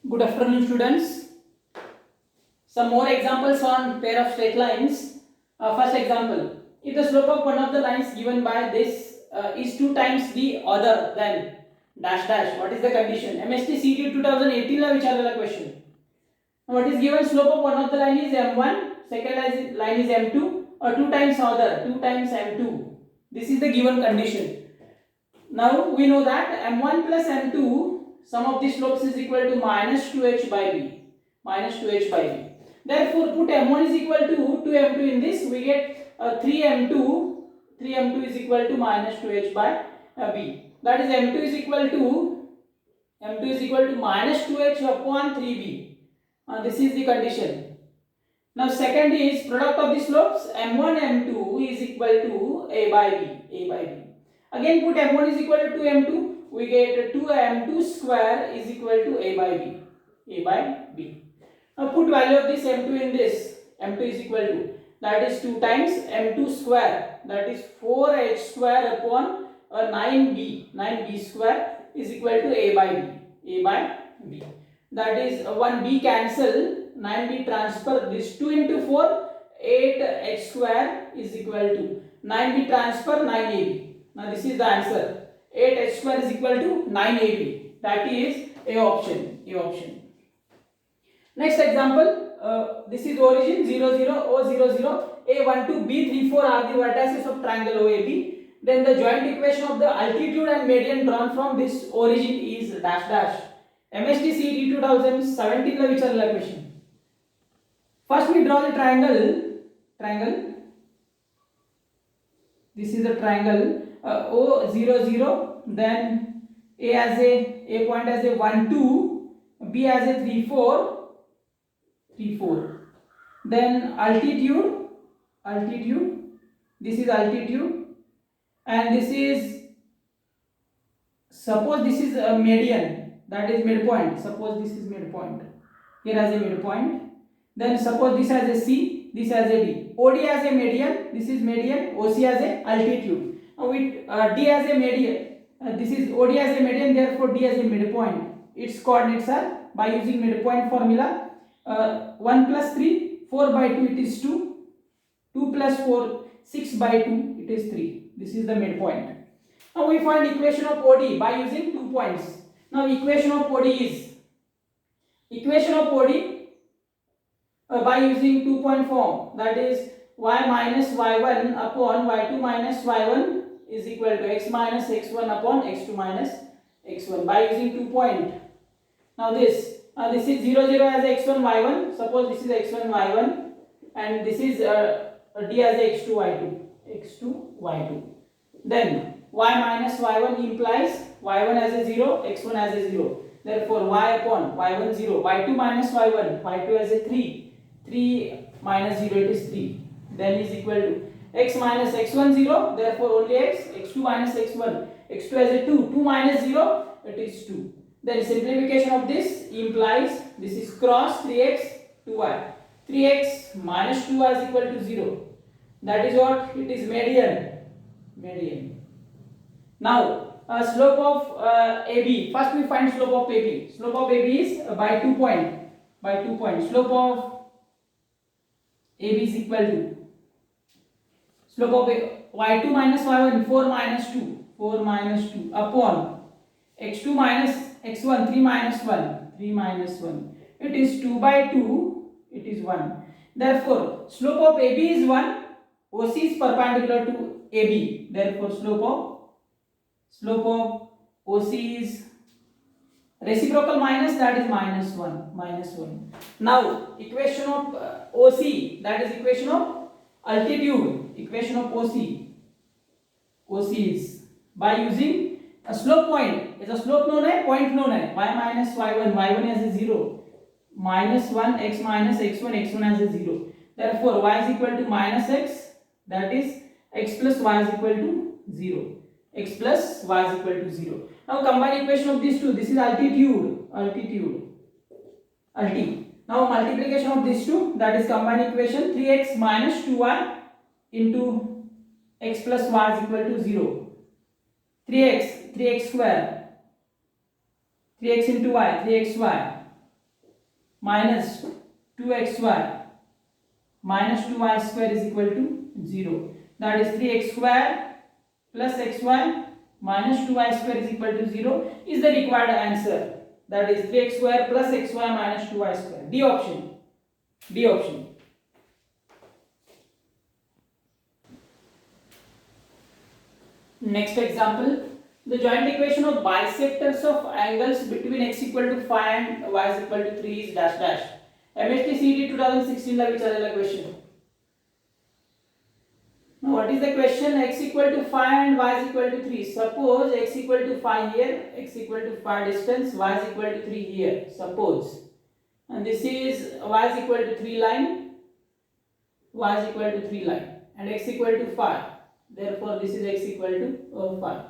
Good afternoon, students. Some more examples on pair of straight lines. First example: if the slope of one of the lines given by this is 2 times the other, then dash dash. What is the condition? MST CT 2018 ला विचारलेला question. What is given? Slope of one of the line is m1, second line is m2, or 2 times other, 2 times m2. This is the given condition. Now we know that m1 plus m2, sum of the slopes is equal to minus 2h by b. Minus 2h by b. Therefore, put m1 is equal to 2m2 in this. We get 3m2. 3m2 is equal to minus 2h by b. That is m2 is equal to minus 2h upon 3b. This is the condition. Now second is product of the slopes m1 m2 is equal to a by b. A by b. Again put m1 is equal to 2m2. We get 2m2 square is equal to a by b. A by b. Now put value of this m2 in this. m2 is equal to, that is 2 times m2 square, that is 4h square upon 9b. 9b square is equal to a by b. A by b. That is 1b cancel, 9b transfer this 2 into 4, 8h square is equal to 9b transfer 9ab. Now this is the answer. 8h square is equal to 9ab. That is A option. A option. Next example, this is origin 0 0 O 0 0 A 1 2 B 3 4 are the vertices of triangle OAB. Then the joint equation of the altitude and median drawn from this origin is dash dash. MST CT 2017 ला विचारलेला question. First we draw the triangle. This is the triangle O 0 0. Then A point as a 1 2, B as a 3 4. 3 4. Then altitude. This is altitude, and this is, suppose this is a median, that is midpoint. Suppose this is midpoint. Here as a midpoint. Then suppose this has a C, this has a D. OD as a median, this is median. OC as a altitude. Now with D as a median, this is OD as a median, therefore D as a midpoint. Its coordinates are, by using midpoint formula, 1 plus 3, 4 by 2 it is 2. 2 plus 4, 6 by 2 it is 3. This is the midpoint. Now we find equation of OD by using 2 points. Now equation of OD is, by using 2 point form, that is y minus y1 upon y2 minus y1 is equal to x minus x1 upon x2 minus x1 by using 2 point. Now this is 0 0 as x1 y1. Suppose this is x1 y1 and this is d as x2 y2. Then y minus y1 implies y1 as a 0, x1 as a 0. Therefore y upon y1 0, y2 minus y1, y2 as a 3, 3 minus 0 it is 3. Then is equal to x minus x1 0, therefore only x, x2 minus x1, x2 as a 2, 2 minus 0 it is 2. Then simplification of this implies this is cross 3x 2y. 3x minus 2y is equal to 0. That is what? It is median. Now slope of AB. First we find slope of AB. Slope of AB is by 2 point. Slope of AB is equal to slope of y2 minus y1 4 minus 2 upon x2 minus x1 3 minus 1. It is 2 by 2. It is 1. Therefore slope of AB is 1. OC is perpendicular to AB. Therefore slope of OC is reciprocal minus, that is minus 1. Now equation of OC, that is equation of altitude. Equation of OC is by using a slope point. Is a slope known है, point known है. Y minus y1 as a 0, minus 1 x minus x1 as a 0. Therefore y is equal to minus x, that is x plus y is equal to 0. X plus y is equal to 0. Now combine equation of these two. This is altitude. Now multiplication of these two, that is combine equation 3x minus 2y into x plus y is equal to 0. 3x square, 3x into y, 3xy minus 2xy minus 2y square is equal to 0. That is 3x square plus xy minus 2y square is equal to 0 is the required answer. That is 3x square plus xy minus 2y square. D option. D option. Next example. The joint equation of bisectors of angles between x equal to 5 and y is equal to 3 is dash dash. MST CET 2016 ला विचारलेला question. Now what is the question? X equal to 5 and y is equal to 3. Suppose x equal to 5 here, x equal to 5 distance, y is equal to 3 here. Suppose. And this is y is equal to 3 line, y is equal to 3 line, and x equal to 5. Therefore this is x equal to 5.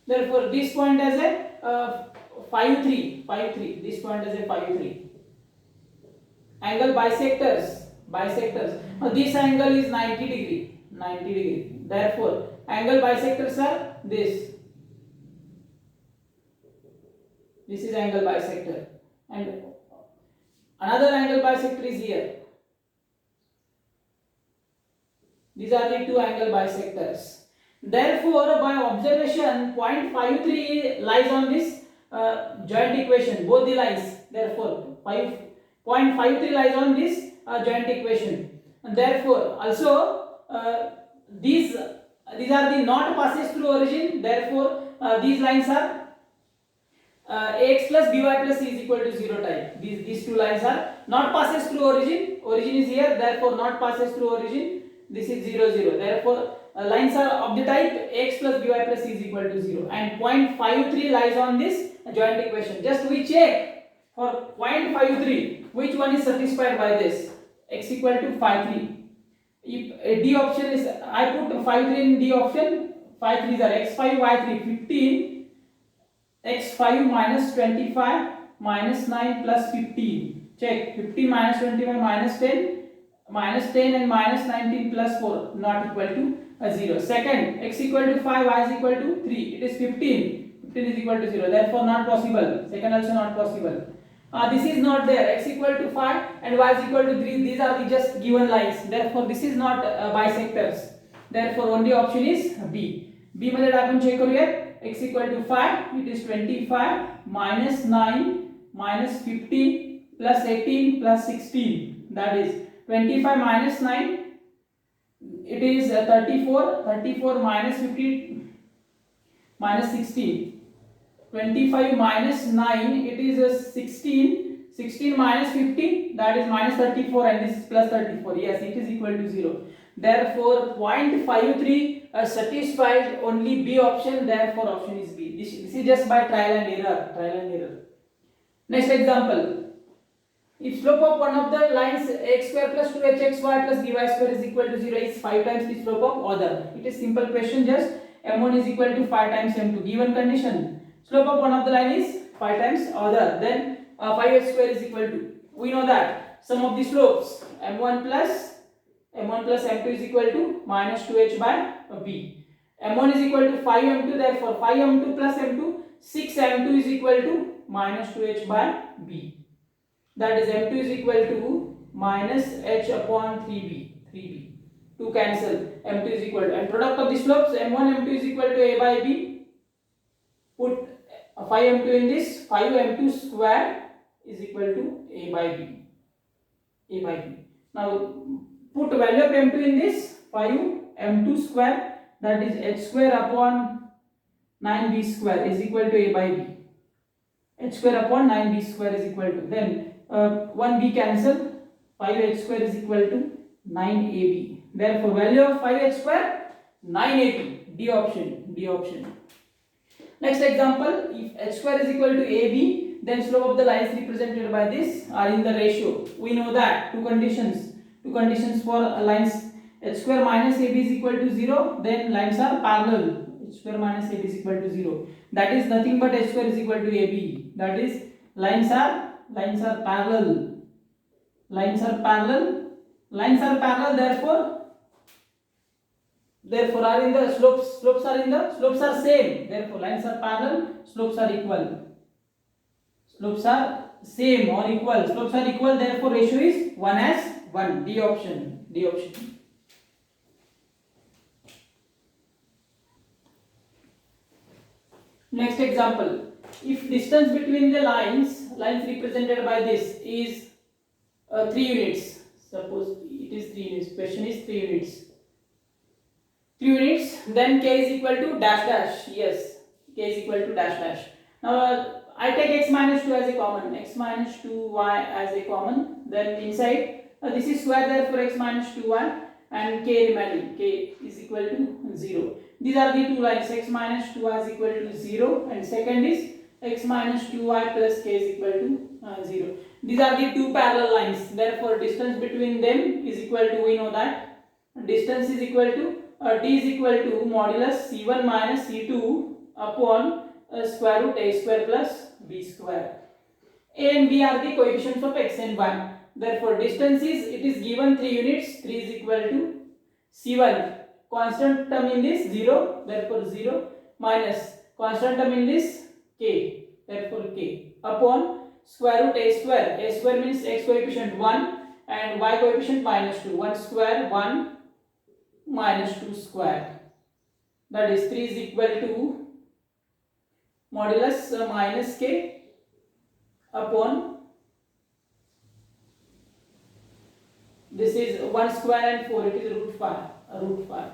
Therefore this point as a 5 3. This point as a 5 3. Angle bisectors. Now this angle is 90 degree. Therefore angle bisectors are this. This is angle bisector, and another angle bisector is here. These are the two angle bisectors. Therefore, by observation, point 53 lies on this joint equation, both the lines. Therefore, 0.53 lies on this joint equation. And therefore, also these are the not passes through origin. Therefore, these lines are ax plus by plus c is equal to 0 type. These two lines are not passes through origin. Origin is here. Therefore, not passes through origin. This is 0 0. Therefore, lines are of the type x plus by plus c is equal to 0, and 0.53 lies on this joint equation. Just we check for 0.53 which one is satisfied by this. X equal to 5 3. If D option is, I put 5 3 in D option. 5 3s are x5 y3 15, x5 minus 25 minus 9 plus 15. Check 15 minus 25 minus 10 and minus 19 plus 4 not equal to 0. Second, x equal to 5, y is equal to 3. It is 15. 15 is equal to 0. Therefore, not possible. Second also not possible. This is not there. X equal to 5 and y is equal to 3. These are the just given lines. Therefore, this is not bisectors. Therefore, only option is B. B मध्ये आपण check करूया. X equal to 5. It is 25 minus 9 minus 15 plus 18 plus 16. That is 25 minus 9. It is 34. 34 minus 50 minus 16. 25 minus 9. It is 16. 16 minus 50. That is minus 34, and this is plus 34. Yes, it is equal to 0. Therefore, 0.53 satisfies only B option. Therefore, option is B. This is just by trial and error. Next example. If slope of one of the lines x square plus 2hxy plus dy square is equal to 0 is 5 times the slope of other. It is simple question, just m1 is equal to 5 times m2. Given condition, slope of one of the line is 5 times other. Then 5h square is equal to, we know that sum of the slopes m1 plus m2 is equal to minus 2h by b. m1 is equal to 5m2. Therefore 5m2 plus m2, 6m2 is equal to minus 2h by b. That is m2 is equal to minus h upon 3b. 2 cancel. m2 is equal to, and product of the slopes m1 m2 is equal to a by b. Put 5m2 in this. 5m2 square is equal to a by b. Now put value of m2 in this. 5m2 square, that is h square upon 9b square is equal to a by b. H square upon 9b square is equal to, then 1b cancel, 5h square is equal to 9ab. Therefore, value of 5h square 9ab. D option. Next example, if h square is equal to ab, then slope of the lines represented by this are in the ratio. We know that two conditions for lines h square minus ab is equal to 0, then lines are parallel. H square minus ab is equal to 0. That is nothing but h square is equal to ab. That is lines are parallel. Therefore are in the slopes are same. Therefore lines are parallel, slopes are equal. same or equal, slopes are equal, therefore ratio is 1 as 1. D option. D option. Next example, if distance between the lines represented by this is 3 units, suppose it is 3 units, question is 3 units. 3 units, then k is equal to dash dash, yes, k is equal to dash dash. Now I take x minus 2 as a common, x minus 2y as a common, then inside this is square, therefore x minus 2y and k remaining, k is equal to 0. These are the two lines, x minus 2y is equal to 0 and second is x minus 2y plus k is equal to 0. These are the two parallel lines, therefore distance between them is equal to, we know that distance is equal to d is equal to modulus c1 minus c2 upon square root a square plus b square. A and b are the coefficients of x and y. Therefore distance is, it is given 3 units, 3 is equal to c1, constant term in this 0, therefore 0, minus constant term in this k, therefore k, upon square root a square means x coefficient 1 and y coefficient minus 2, 1 square 1 minus 2 square, that is 3 is equal to modulus minus k upon, this is 1 square and 4, it is root 5.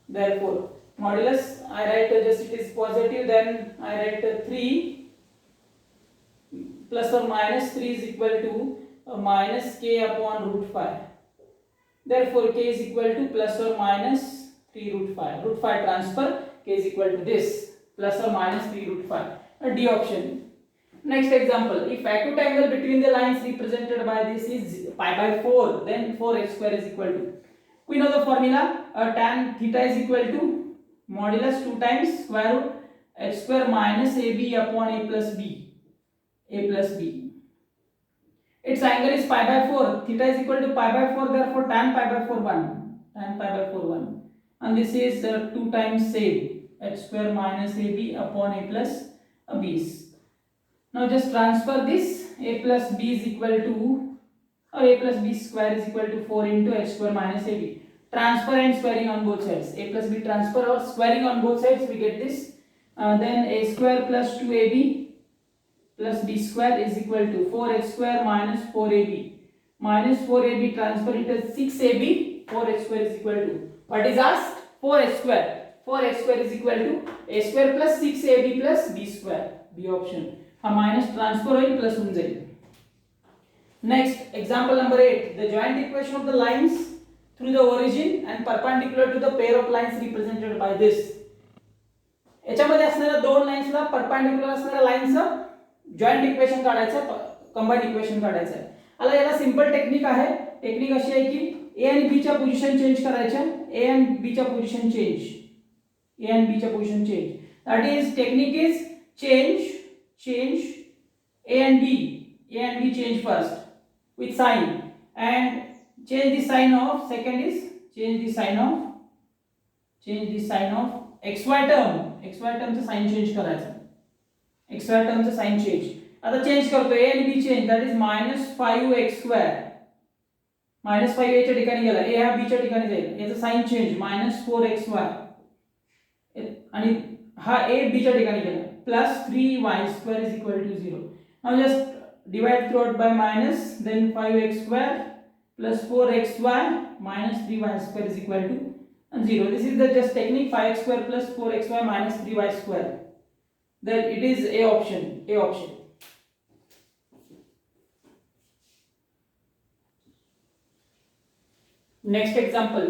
Therefore modulus, I write just it is positive, then I write 3 plus or minus 3 is equal to minus k upon root 5. Therefore k is equal to plus or minus 3 root 5. Root 5 transfer, k is equal to this, plus or minus 3 root 5. D option. Next example, if acute angle between the lines represented by this is pi by 4, then 4x square is equal to, we know the formula, tan theta is equal to modulus 2 times square root h square minus ab upon a plus b. Its angle is pi by 4, theta is equal to pi by 4, therefore tan pi by 4 1, and this is 2 times ab, h square minus ab upon a plus b. Now just transfer this, a plus b is equal to, or a plus b square is equal to 4 into h square minus ab. Transfer and squaring on both sides, a plus b transfer or squaring on both sides, we get this. Then a square plus 2ab plus b square is equal to 4h square minus 4ab. Minus 4ab transfer it as 6ab, 4h square is equal to, what is asked? 4h square. 4h square is equal to a square plus 6ab plus b square, b option. Minus transfer होईल plus होऊन जाईल. Next example number 8, the joint equation of the lines through the origin and perpendicular to the pair of lines represented by this. याच्यामध्ये असणाऱ्या दोन लाइन्सला perpendicular असणाऱ्या लाइन्सचं joint equation काढायचं, कंबाइंड इक्वेशन काढायचं आहे. आता याला सिंपल टेक्निक आहे. टेक्निक अशी आहे की ए आणि बी च्या पोझिशन चेंज करायच्या, ए and बी च्या position change, A and B च्या position change. That is technique is change A and B change first with sign, and change the sign of, second is change the sign of xy term चं sign change करायचं, xy term चं sign change. आता change करतो, A and B change, that is -5x square, -5 a च्या ठिकाणी गेला, a हा b च्या ठिकाणी जाईल, याचं साइन चेंज -4xy आणि हा a b च्या ठिकाणी गेला, +3y square is equal to 0. Now just divide throughout by minus, then 5x square plus 4xy minus 3y square is equal to 0. This is the just technique, 5x square plus 4xy minus 3y square. Then it is A option. Next example,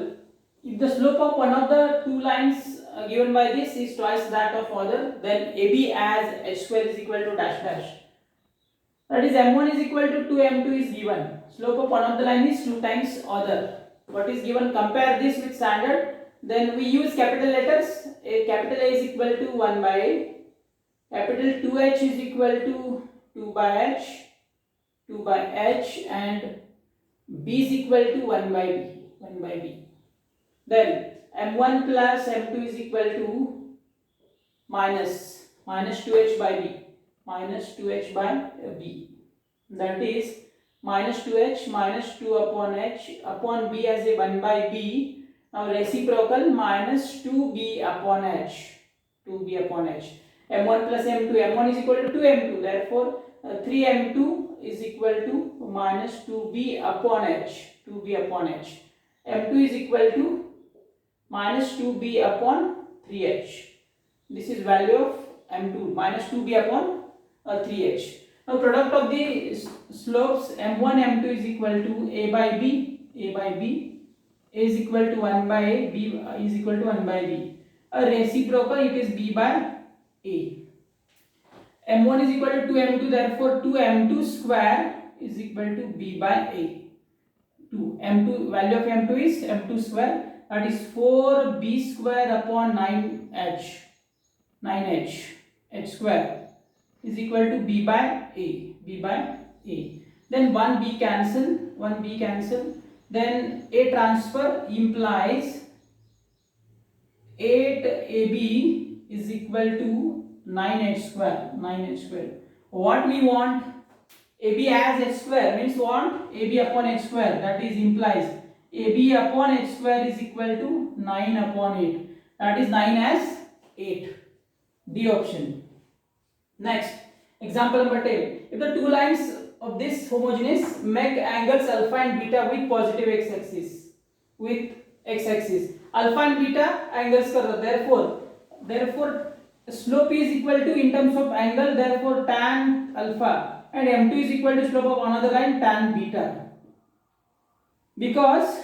if the slope of one of the two lines given by this is twice that of other, then AB as h square is equal to dash dash. That is m1 is equal to 2, m2 is given. Slope of one of the line is 2 times other. What is given? Compare this with standard. Then we use capital letters. Capital A is equal to 1 by A. Capital 2H is equal to 2 by H, and B is equal to 1 by B. Then m1 plus m2 is equal to minus 2h by b, that is minus 2h minus 2 upon h upon b as a 1 by b. Now reciprocal minus 2b upon h, 2b upon h. m1 plus m2, m1 is equal to 2m2, therefore 3m2 is equal to minus 2b upon h, 2b upon h. m2 is equal to minus 2b upon 3h. This is value of m2, minus 2b upon 3h. Now product of the slopes m1 m2 is equal to a by b, a by b, a is equal to 1 by a, b is equal to 1 by b. A reciprocal, it is b by a. m1 is equal to 2m2, therefore 2m2 square is equal to b by a. 2m2, value of m2 is m2 square, that is 4b square upon 9h, 9h, h square is equal to b by a, b by a. Then 1b cancel, 1b cancel, then a transfer implies 8ab is equal to 9h square, 9h square. What we want? AB as h square means what? AB upon h square, that is implies AB upon h square is equal to 9 upon 8, that is 9 as 8, D option. Next, example number 10. If the two lines of this homogeneous make angles alpha and beta with positive x-axis, with x-axis, alpha and beta angles कर, therefore slope is equal to in terms of angle, therefore tan alpha, and m2 is equal to slope of another line tan beta, because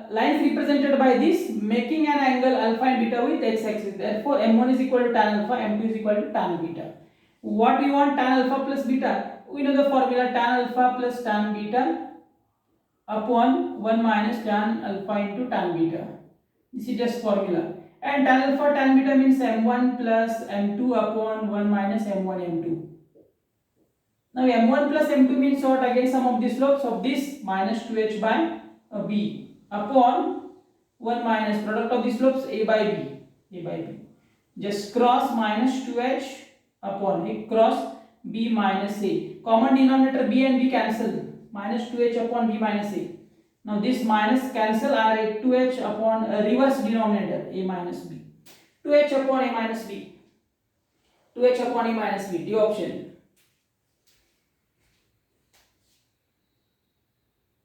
lines represented by this making an angle alpha and beta with x-axis, therefore m1 is equal to tan alpha, m2 is equal to tan beta. What we want? Tan alpha plus beta, we know the formula, tan alpha plus tan beta upon 1 minus tan alpha into tan beta. This is just formula. And tan alpha tan beta means m1 plus m2 upon 1 minus m1 m2. Now m1 plus m2 means what? Again sum of the slopes of this minus 2h by b upon 1 minus product of the slopes a by b, a by b. Just cross minus 2h upon a cross b minus a. Common denominator b and b cancel. Minus 2h upon b minus a. Now this minus cancel are a 2h upon a reverse denominator a minus b. 2h upon a minus b. 2h upon a minus b. D option.